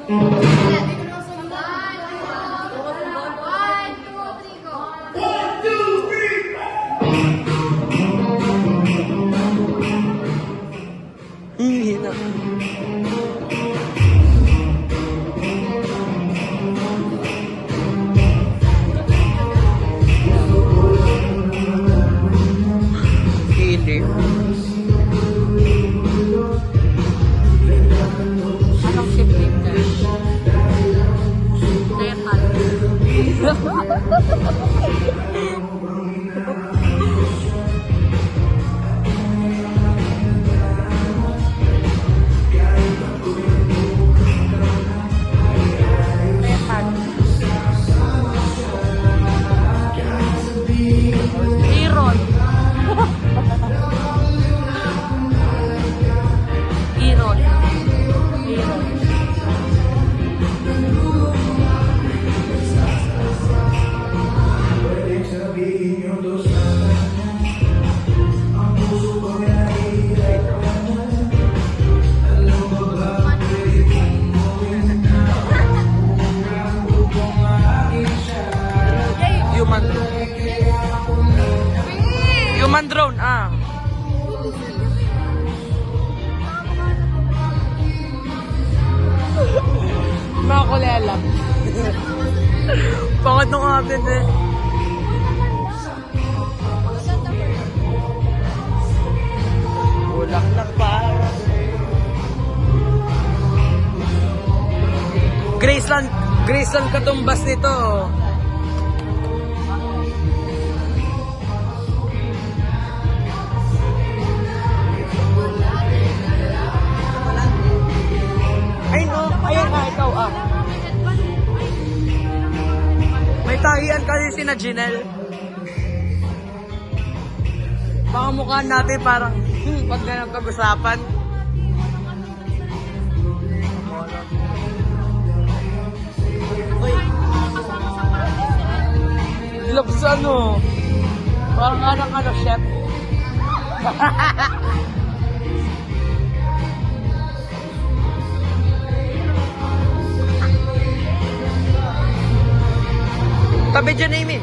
Hina. Hindi. Anong ship name ka? Iron. Iron. Iron. Human. Human drone, ah. Nakakulela. Bakit nung atin eh? Bulaklak pa. Graceland katumbas nito. Ay no, ayun nga, ikaw ah. May tahian kasi sina Janelle. Baka mukha natin parang, pag ganang pag-usapan. Uy. Gloves ano? Parang ano, chef. Tabi dyan, Amy.